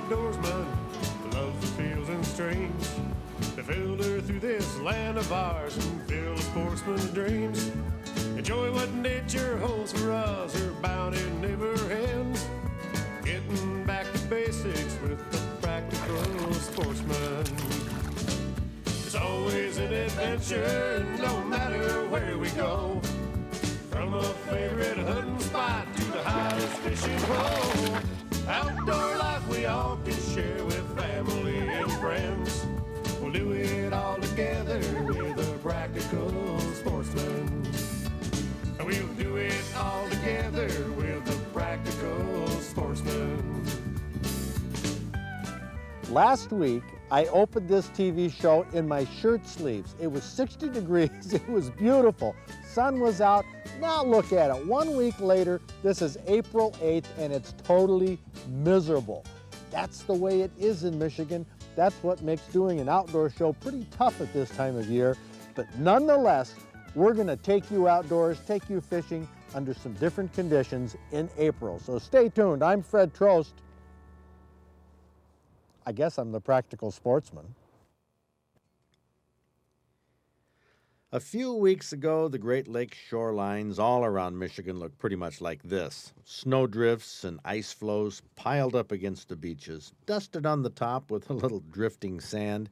outdoorsman who loves the fields and streams that filter through this land of ours and fill a sportsman's dreams. Enjoy what nature holds for us, her bounty never ends. Getting back to basics with the practical sportsman. It's always an adventure, no matter where we go. From a favorite hunting spot to the hottest fishing hole. Outdoor life we all can share with family and friends. We'll do it all together with a practical sportsman. We'll do it all together with a practical sportsman. Last week, I opened this TV show in my shirt sleeves. It was 60 degrees, it was beautiful. Sun was out. Now look at it. 1 week later, this is April 8th, and it's totally miserable. That's the way it is in Michigan. That's what makes doing an outdoor show pretty tough at this time of year. But nonetheless, we're gonna take you outdoors, take you fishing under some different conditions in April. So stay tuned. I'm Fred Trost. I guess I'm the practical sportsman. A few weeks ago, the Great Lakes shorelines all around Michigan looked pretty much like this. Snowdrifts and ice floes piled up against the beaches, dusted on the top with a little drifting sand.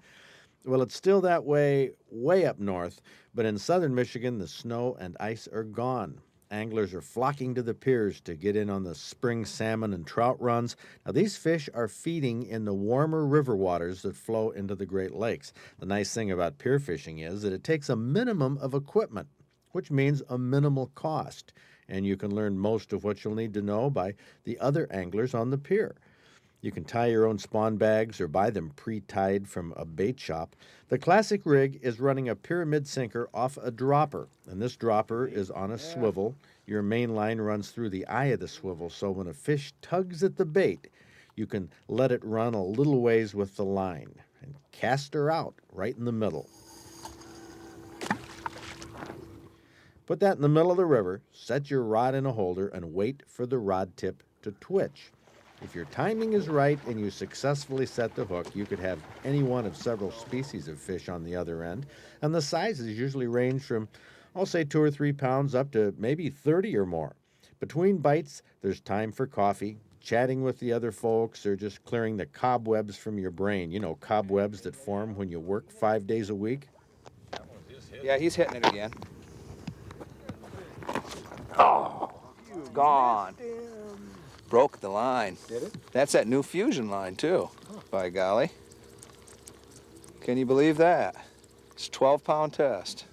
Well, it's still that way up north, but in southern Michigan, the snow and ice are gone. Anglers are flocking to the piers to get in on the spring salmon and trout runs. Now, these fish are feeding in the warmer river waters that flow into the Great Lakes. The nice thing about pier fishing is that it takes a minimum of equipment, which means a minimal cost. And you can learn most of what you'll need to know by the other anglers on the pier. You can tie your own spawn bags or buy them pre-tied from a bait shop. The classic rig is running a pyramid sinker off a dropper, and this dropper is on a swivel. Your main line runs through the eye of the swivel, so when a fish tugs at the bait, you can let it run a little ways with the line and cast her out right in the middle. Put that in the middle of the river, set your rod in a holder, and wait for the rod tip to twitch. If your timing is right and you successfully set the hook, you could have any one of several species of fish on the other end, and the sizes usually range from, I'll say 2 or 3 pounds up to maybe 30 or more. Between bites, there's time for coffee, chatting with the other folks, or just clearing the cobwebs from your brain. You know, cobwebs that form when you work 5 days a week? Yeah, he's hitting it again. Oh, gone. Broke the line. Did it? That's that new fusion line, too, by golly. Can you believe that? It's a 12-pound test.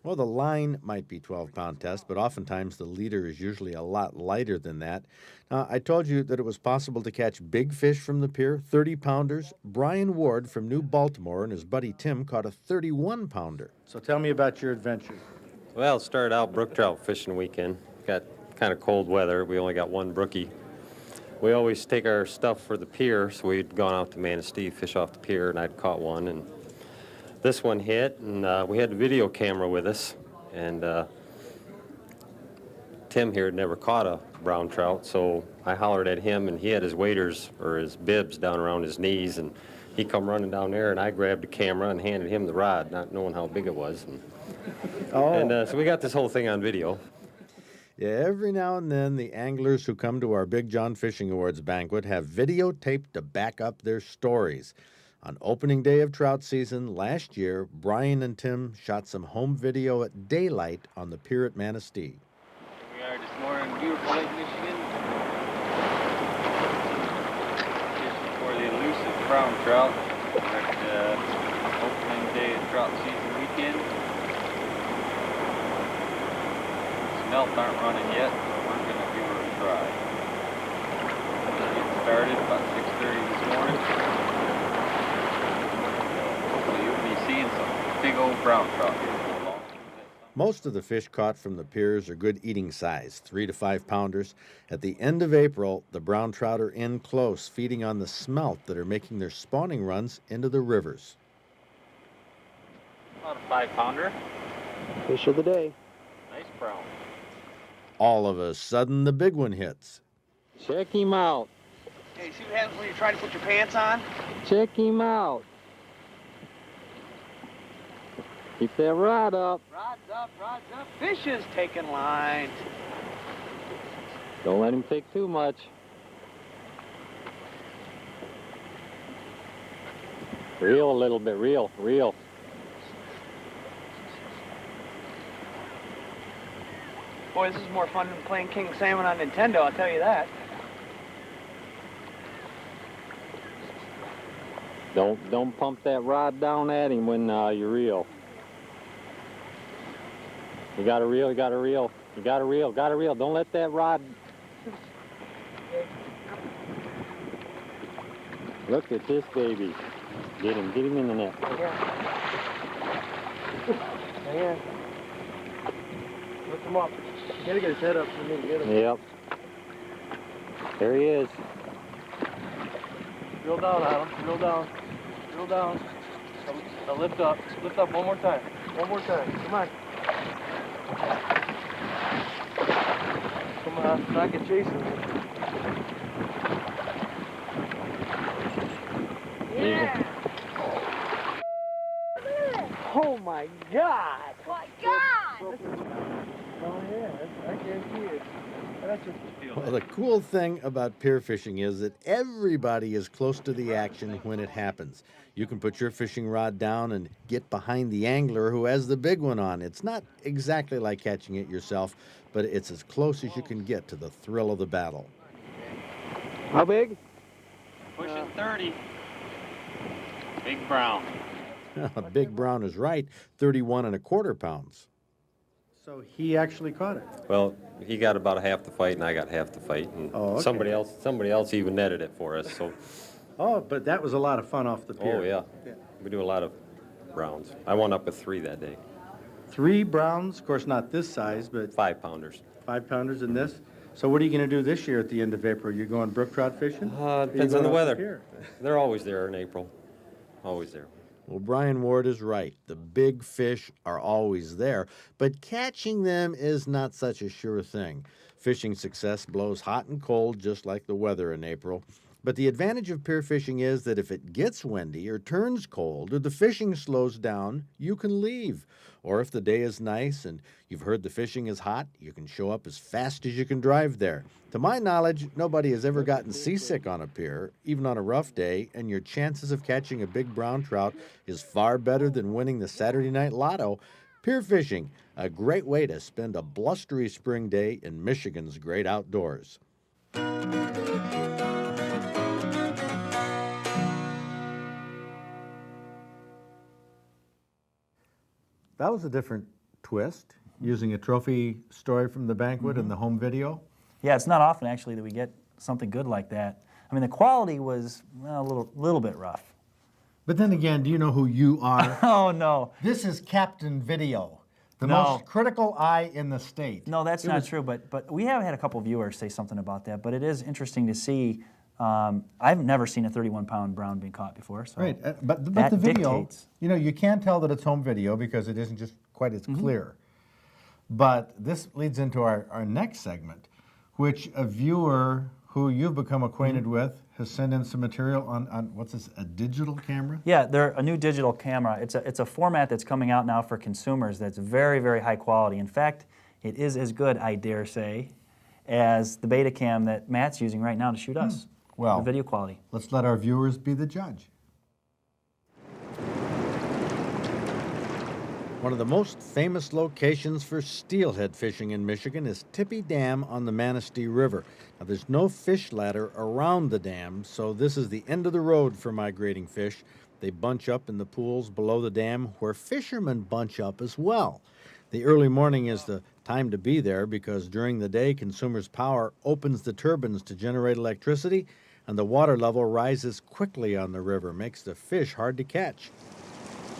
Well, the line might be 12-pound test, but oftentimes the leader is usually a lot lighter than that. Now, I told you that it was possible to catch big fish from the pier, 30-pounders. Brian Ward from New Baltimore and his buddy Tim caught a 31-pounder. So tell me about your adventure. Well, it started out brook trout fishing weekend. Got kind of cold weather. We only got one brookie. We always take our stuff for the pier, so we'd gone out to Manistee, fish off the pier, and I'd caught one. And this one hit, and we had a video camera with us. And Tim here had never caught a brown trout, so I hollered at him, and he had his waders or his bibs down around his knees, and he come running down there, and I grabbed the camera and handed him the rod, not knowing how big it was. And so we got this whole thing on video. Yeah, every now and then the anglers who come to our Big John Fishing Awards banquet have videotape to back up their stories. On opening day of trout season last year, Brian and Tim shot some home video at daylight on the pier at Manistee. We are this morning in beautiful Lake Michigan. Fishing for the elusive brown trout. We're at opening day of trout season weekend. Smelts aren't running yet, but we're going to give her a try. Just getting started about 6:30 this morning. So you'll be seeing some big old brown trout here. Most of the fish caught from the piers are good eating size, 3 to 5 pounders. At the end of April, the brown trout are in close, feeding on the smelt that are making their spawning runs into the rivers. About a 5-pounder. Fish of the day. Nice brown. All of a sudden, the big one hits. Check him out. Hey, see what happens when you try to put your pants on? Check him out. Keep that rod up. Rod's up, rod's up. Fish is taking lines. Don't let him take too much. Reel a little bit, reel. Boy, this is more fun than playing King Salmon on Nintendo, I'll tell you that. Don't pump that rod down at him when you reel. You gotta reel. Don't let that rod. Look at this baby. Get him in the net. Yeah. Lift him up. You gotta get his head up for me to get him. Yep. There he is. Reel down, Adam. Reel down. Now lift up. Lift up one more time. Come on, not get chasing me. Yeah. Oh my God! My God! Oh yeah, I guarantee it. That's just Well, the cool thing about pier fishing is that everybody is close to the action when it happens. You can put your fishing rod down and get behind the angler who has the big one on. It's not exactly like catching it yourself, but it's as close as you can get to the thrill of the battle. How big? Pushing 30. Big brown. Big Brown is right, 31¼ pounds. So he actually caught it. Well, he got about half the fight, and I got half the fight, and Oh, okay. somebody else even netted it for us. So, Oh, but that was a lot of fun off the pier. oh yeah, we do a lot of browns. I wound up with 3 that day, 3 browns, of course not this size, but 5-pounders. 5-pounders in this. So what are you going to do this year at the end of April? You going brook trout fishing? Or you Depends on going the off weather. pier? They're always there in April, always there. Well, Brian Ward is right. The big fish are always there, but catching them is not such a sure thing. Fishing success blows hot and cold, just like the weather in April. But the advantage of pier fishing is that if it gets windy or turns cold or the fishing slows down, you can leave. Or if the day is nice and you've heard the fishing is hot, you can show up as fast as you can drive there. To my knowledge, nobody has ever gotten seasick on a pier, even on a rough day, and your chances of catching a big brown trout is far better than winning the Saturday night lotto. Pier fishing, a great way to spend a blustery spring day in Michigan's great outdoors. That was a different twist, using a trophy story from the banquet and the home video. Yeah, it's not often actually that we get something good like that. I mean, the quality was well, a little bit rough. But then again, do you know who you are? Oh no, This is Captain Video, the No. most critical eye in the state. no, that's not true. But we have had a couple viewers say something about that. But it is interesting to see. I've never seen a 31-pound brown being caught before. So Right, but that the video, dictates. you know, you can tell that it's home video because it isn't just quite as clear. But this leads into our next segment, which a viewer who you've become acquainted with has sent in some material on what's this, a digital camera? Yeah, they're a new digital camera. It's a format that's coming out now for consumers that's very, very high quality. In fact, it is as good, I dare say, as the Betacam that Matt's using right now to shoot us. Well, the video quality. let's let our viewers be the judge. One of the most famous locations for steelhead fishing in Michigan is Tippy Dam on the Manistee River. Now, there's no fish ladder around the dam, so this is the end of the road for migrating fish. They bunch up in the pools below the dam, where fishermen bunch up as well. The early morning is the time to be there because during the day, Consumers Power opens the turbines to generate electricity, and the water level rises quickly on the river, makes the fish hard to catch.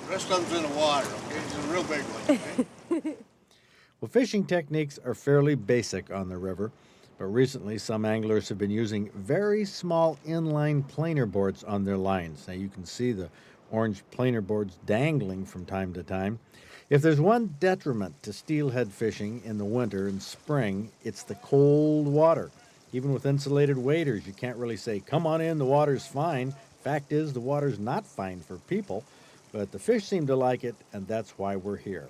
The rest of them's in the water, okay? It's a real big one, okay? Well, fishing techniques are fairly basic on the river, but recently some anglers have been using very small inline planer boards on their lines. Now you can see the orange planer boards dangling from time to time. If there's one detriment to steelhead fishing in the winter and spring, it's the cold water. Even with insulated waders, you can't really say, come on in, the water's fine. Fact is, the water's not fine for people, but the fish seem to like it, and that's why we're here.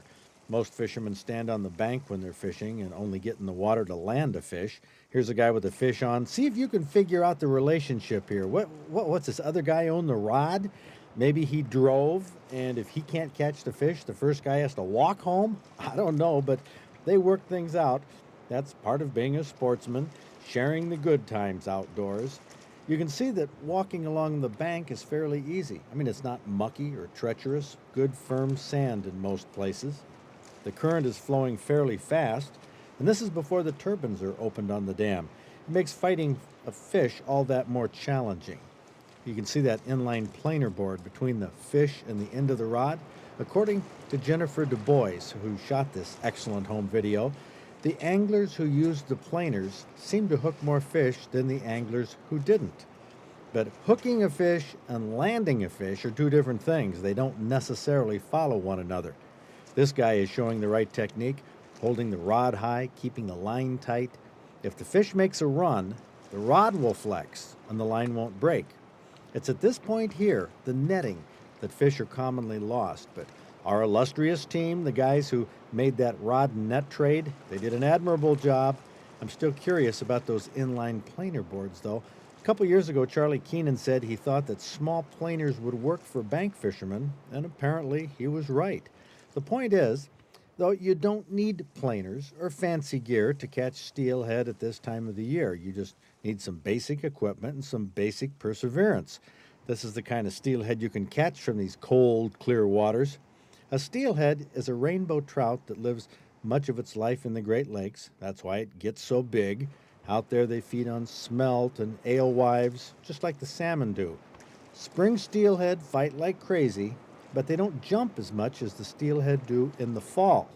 Most fishermen stand on the bank when they're fishing and only get in the water to land a fish. Here's a guy with a fish on. See if you can figure out the relationship here. What's this other guy own the rod? Maybe he drove, and if he can't catch the fish, the first guy has to walk home? I don't know, but they work things out. That's part of being a sportsman, sharing the good times outdoors. You can see that walking along the bank is fairly easy. I mean, it's not mucky or treacherous, good firm sand in most places. The current is flowing fairly fast, and this is before the turbines are opened on the dam. It makes fighting a fish all that more challenging. You can see that inline planer board between the fish and the end of the rod. According to Jennifer Du Bois, who shot this excellent home video, the anglers who used the planers seemed to hook more fish than the anglers who didn't. But hooking a fish and landing a fish are two different things. They don't necessarily follow one another. This guy is showing the right technique, holding the rod high, keeping the line tight. If the fish makes a run, the rod will flex and the line won't break. It's at this point here, the netting, that fish are commonly lost. But our illustrious team, the guys who made that rod and net trade, they did an admirable job. I'm still curious about those inline planer boards, though. A couple years ago, Charlie Keenan said he thought that small planers would work for bank fishermen, and apparently he was right. The point is, though, you don't need planers or fancy gear to catch steelhead at this time of the year. You just need some basic equipment and some basic perseverance. This is the kind of steelhead you can catch from these cold, clear waters. A steelhead is a rainbow trout that lives much of its life in the Great Lakes. That's why it gets so big. Out there they feed on smelt and alewives, just like the salmon do. Spring steelhead fight like crazy, but they don't jump as much as the steelhead do in the fall.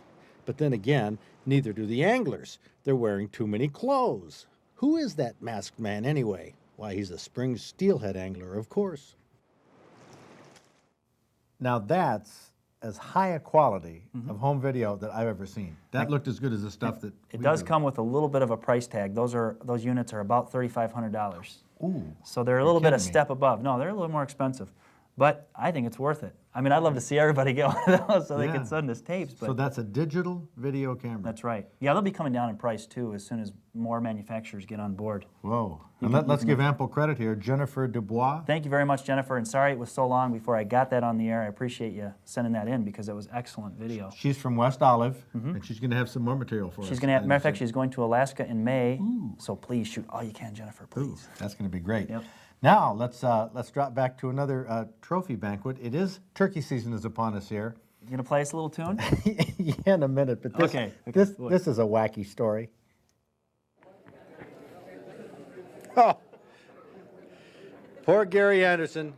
But then again, neither do the anglers. They're wearing too many clothes. Who is that masked man anyway? Why, he's a spring steelhead angler, of course. Now that's as high a quality of home video that I've ever seen. That looked as good as the stuff that It does come with a little bit of a price tag. Those units are about $3,500. Ooh. So they're a little bit a kidding me. step above. No, they're a little more expensive. But I think it's worth it. I mean, I'd love to see everybody get one of those so they Yeah. can send us tapes. But So that's a digital video camera. that's right. Yeah, they'll be coming down in price too as soon as more manufacturers get on board. Whoa. And let's give ample credit here. Jennifer Dubois. Thank you very much, Jennifer. And sorry it was so long before I got that on the air. I appreciate you sending that in because it was excellent video. She's from West Olive, and she's going to have some more material for us. She's going to have, matter of fact, she's going to Alaska in May. So please shoot all you can, Jennifer, please. That's going to be great. Yep. Now, let's drop back to another trophy banquet. It is turkey season is upon us here. You going to play us a little tune? Yeah, in a minute, but this, Okay. this is a wacky story. Oh, Poor Gary Anderson.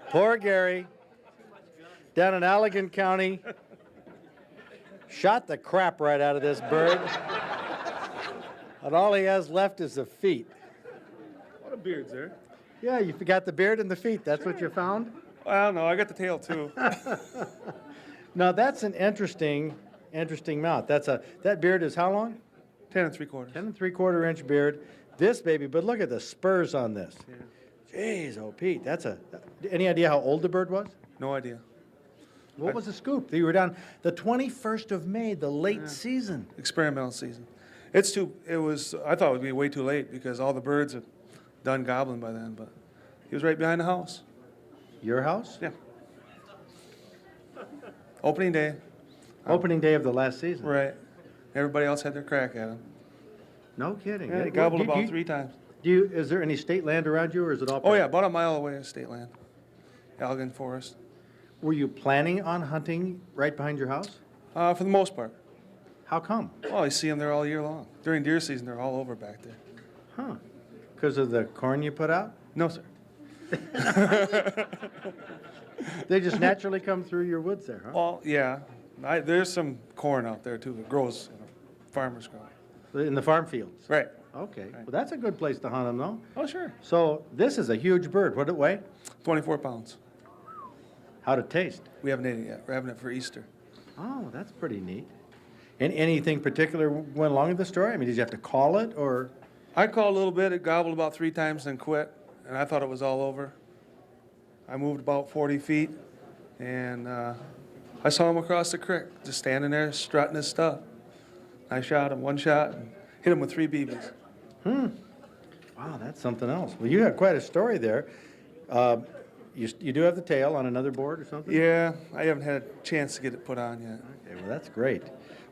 Poor Gary. Down in Allegan County. Shot the crap right out of this bird. And all he has left is the feet. What a beard, sir. Yeah, you forgot the beard and the feet. That's what you found? Well, no, I got the tail too. Now that's an interesting mount. That beard is how long? 10 3/4. 10 3/4 inch beard. This baby, but look at the spurs on this. Jeez, oh Pete, any idea how old the bird was? No idea. What was the scoop? You were down the 21st of May, the late season. Experimental season. I thought it would be way too late because all the birds had done gobbling by then, but he was right behind the house. Your house? Yeah. Opening day. Opening day of the last season. Right. Everybody else had their crack at him. No kidding. Yeah, he gobbled about 3 times. Is there any state land around you, or is it all? Oh yeah, about a mile away is state land. Allegan Forest. Were you planning on hunting right behind your house? For the most part. How come? Well, you see them there all year long. During deer season, they're all over back there. Huh? Because of the corn you put out? No, sir. They just naturally come through your woods there, huh? Well, yeah. There's some corn out there too that grows, farmers grow. In the farm fields? Right. Okay. Well, that's a good place to hunt them, though. Oh, sure. So this is a huge bird. What did it weigh? 24 pounds. How'd it taste? We haven't ate it yet. We're having it for Easter. Oh, that's pretty neat. And anything particular went along with the story? I mean, did you have to call it, or? I called a little bit. It gobbled about 3 times and quit, and I thought it was all over. I moved about 40 feet, and I saw him across the creek, just standing there strutting his stuff. I shot him 1 shot and hit him with 3 BBs. Wow, that's something else. Well, you have quite a story there. You do have the tail on another board or something? Yeah, I haven't had a chance to get it put on yet. Okay, well, that's great.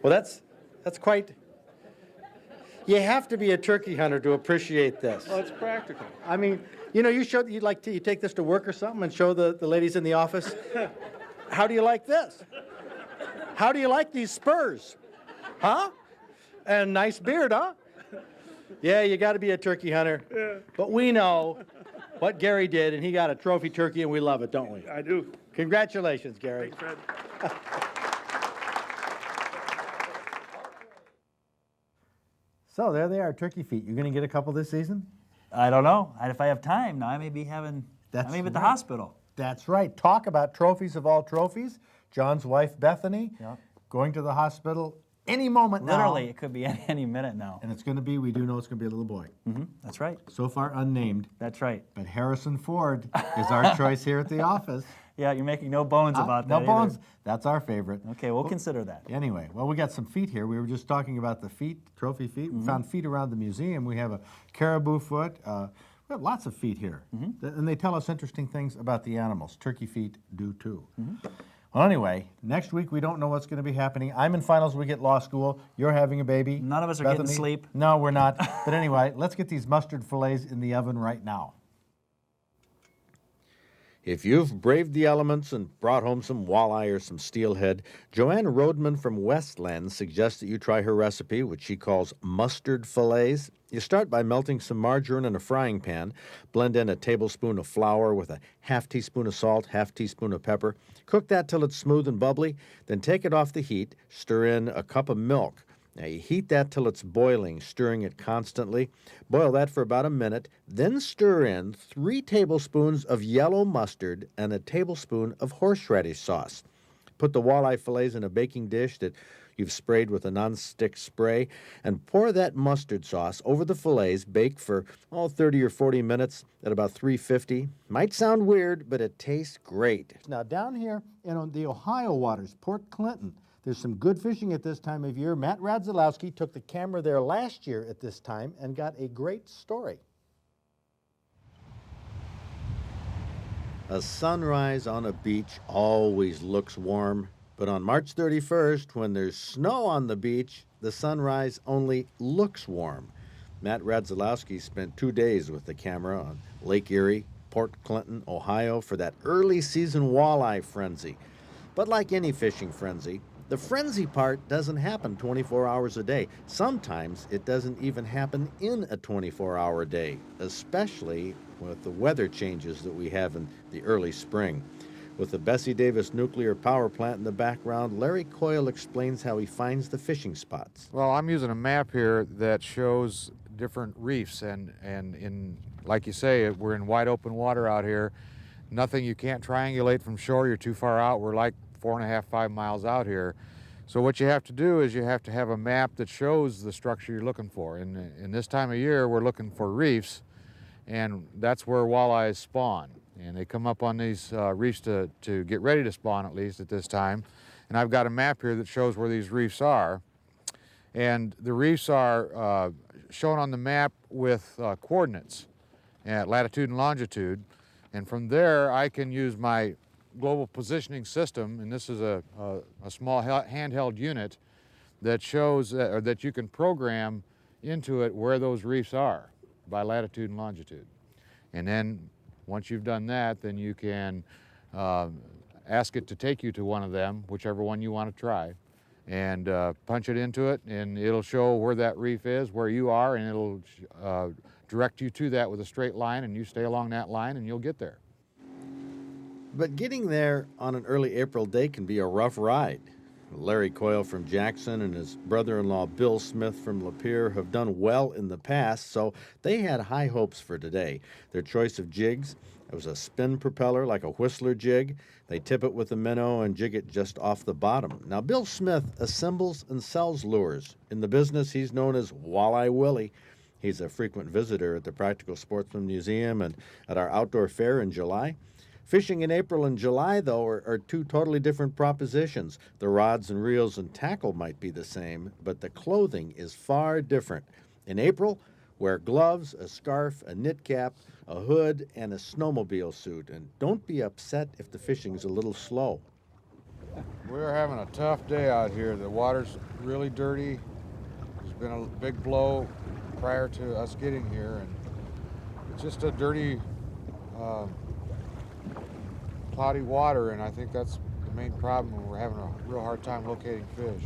Well, that's quite... You have to be a turkey hunter to appreciate this. Well, it's practical. I mean, you know, you take this to work or something and show the ladies in the office. How do you like this? How do you like these spurs? Huh? And nice beard, huh? Yeah, you got to be a turkey hunter. Yeah. But we know what Gary did, and he got a trophy turkey, and we love it, don't we? I do. Congratulations, Gary. Thanks, Fred. So there they are, turkey feet. You going to get a couple this season? I don't know. If I have time, now I may be at the hospital. That's right. Talk about trophies of all trophies. John's wife, Bethany, going to the hospital any moment now. Literally, it could be any minute now. And it's going to be, we do know it's going to be a little boy. That's right. So far unnamed. That's right. But Harrison Ford is our choice here at the office. Yeah, you're making no bones about that. No bones. That's our favorite. Okay, we'll consider that. Anyway, well, we got some feet here. We were just talking about the feet, trophy feet. We found feet around the museum. We have a caribou foot. We have lots of feet here. And they tell us interesting things about the animals. Turkey feet do too. Well, anyway, next week we don't know what's going to be happening. I'm in finals week at law school. You're having a baby. None of us are Bethany. getting sleep. No, we're not. But anyway, let's get these mustard fillets in the oven right now. If you've braved the elements and brought home some walleye or some steelhead, Joanne Rodman from Westland suggests that you try her recipe, which she calls mustard fillets. You start by melting some margarine in a frying pan, blend in a tablespoon of flour with a half teaspoon of salt, half teaspoon of pepper. Cook that till it's smooth and bubbly, then take it off the heat, stir in a cup of milk. Now you heat that till it's boiling, stirring it constantly. Boil that for about a minute, then stir in 3 tablespoons of yellow mustard and a tablespoon of horseradish sauce. Put the walleye fillets in a baking dish that you've sprayed with a nonstick spray and pour that mustard sauce over the fillets. Bake for 30 or 40 minutes at about 350. Might sound weird, but it tastes great. Now down here in the Ohio waters, Port Clinton, there's some good fishing at this time of year. Matt Radzilowski took the camera there last year at this time and got a great story. A sunrise on a beach always looks warm, but on March 31st, when there's snow on the beach, the sunrise only looks warm. Matt Radzilowski spent 2 days with the camera on Lake Erie, Port Clinton, Ohio, for that early season walleye frenzy. But like any fishing frenzy, the frenzy part doesn't happen 24 hours a day. Sometimes it doesn't even happen in a 24-hour day, especially with the weather changes that we have in the early spring. With the Bessie Davis nuclear power plant in the background, Larry Coyle explains how he finds the fishing spots. Well, I'm using a map here that shows different reefs, and in, like you say, we're in wide open water out here. Nothing, you can't triangulate from shore, you're too far out. We're like 4.5, 5 miles out here. So what you have to do is you have to have a map that shows the structure you're looking for. And in this time of year, we're looking for reefs, and that's where walleyes spawn. And they come up on these reefs to get ready to spawn, at least at this time. And I've got a map here that shows where these reefs are. And the reefs are shown on the map with coordinates at latitude and longitude. And from there, I can use my global positioning system, and this is a small handheld unit that shows or that you can program into it where those reefs are by latitude and longitude. And then once you've done that, then you can ask it to take you to one of them, whichever one you want to try, and punch it into it, and it'll show where that reef is, where you are, and it'll direct you to that with a straight line, and you stay along that line and you'll get there. But getting there on an early April day can be a rough ride. Larry Coyle from Jackson and his brother-in-law Bill Smith from Pier have done well in the past, so they had high hopes for today. Their choice of jigs, it was a spin propeller like a Whistler jig. They tip it with a minnow and jig it just off the bottom. Now, Bill Smith assembles and sells lures. In the business, he's known as Walleye Willie. He's a frequent visitor at the Practical Sportsman Museum and at our outdoor fair in July. Fishing in April and July, though, are two totally different propositions. The rods and reels and tackle might be the same, but the clothing is far different. In April, wear gloves, a scarf, a knit cap, a hood, and a snowmobile suit. And don't be upset if the fishing's a little slow. We're having a tough day out here. The water's really dirty. There's been a big blow prior to us getting here, and it's just a dirty, cloudy water, and I think that's the main problem. We're having a real hard time locating fish.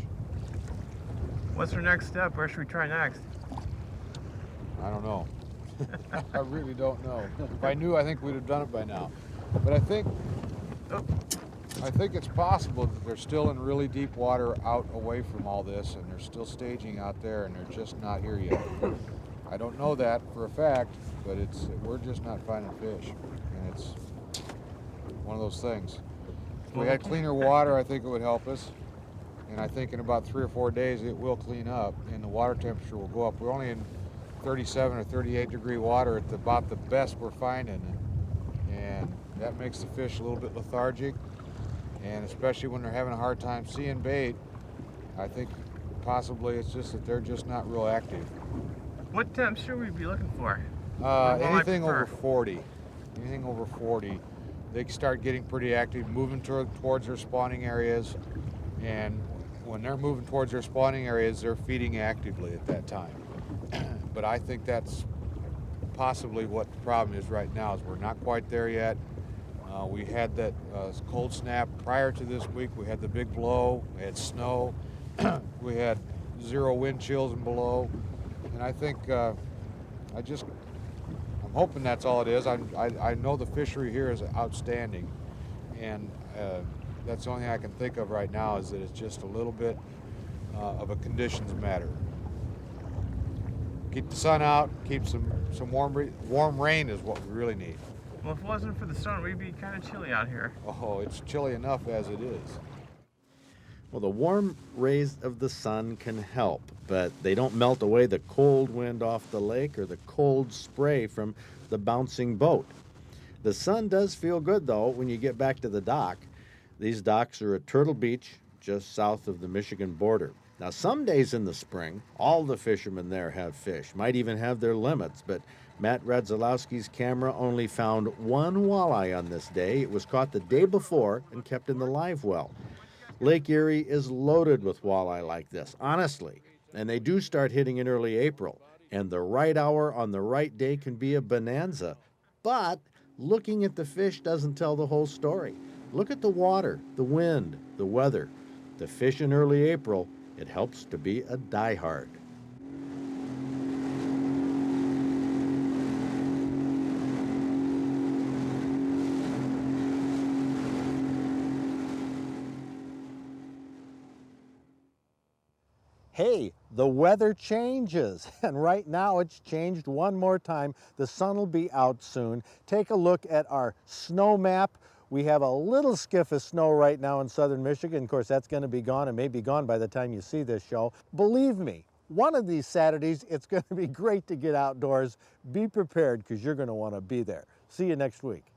What's our next step? Where should we try next? I don't know. I really don't know. If I knew, I think we'd have done it by now. But I think it's possible that they're still in really deep water out away from all this, and they're still staging out there, and they're just not here yet. I don't know that for a fact, but we're just not finding fish, and it's one of those things. If we had cleaner water, I think it would help us, and I think in about 3 or 4 days it will clean up, and the water temperature will go up. We're only in 37 or 38 degree water at about the best we're finding, and that makes the fish a little bit lethargic. And especially when they're having a hard time seeing bait, I think possibly it's just that they're just not real active. What temps should we be looking for? Anything over 40. Anything over 40. They start getting pretty active, moving towards their spawning areas. And when they're moving towards their spawning areas, they're feeding actively at that time. But I think that's possibly what the problem is right now, is we're not quite there yet. We had that cold snap prior to this week. We had the big blow, we had snow, we had 0 wind chills and below. And I think, I'm hoping that's all it is. I know the fishery here is outstanding. And that's the only thing I can think of right now, is that it's just a little bit of a conditions matter. Keep the sun out, keep some warm rain is what we really need. Well, if it wasn't for the sun, we'd be kind of chilly out here. Oh, it's chilly enough as it is. Well, the warm rays of the sun can help, but they don't melt away the cold wind off the lake or the cold spray from the bouncing boat. The sun does feel good, though, when you get back to the dock. These docks are at Turtle Beach, just south of the Michigan border. Now, some days in the spring, all the fishermen there have fish, might even have their limits, but Matt Radzalowski's camera only found 1 walleye on this day. It was caught the day before and kept in the live well. Lake Erie is loaded with walleye like this, honestly, and they do start hitting in early April, and the right hour on the right day can be a bonanza. But looking at the fish doesn't tell the whole story. Look at the water, the wind, the weather. The fish in early April, it helps to be a diehard. Hey, the weather changes, and right now it's changed one more time. The sun will be out soon. Take a look at our snow map. We have a little skiff of snow right now in southern Michigan. Of course, that's going to be gone and may be gone by the time you see this show. Believe me, one of these Saturdays, it's going to be great to get outdoors. Be prepared, because you're going to want to be there. See you next week.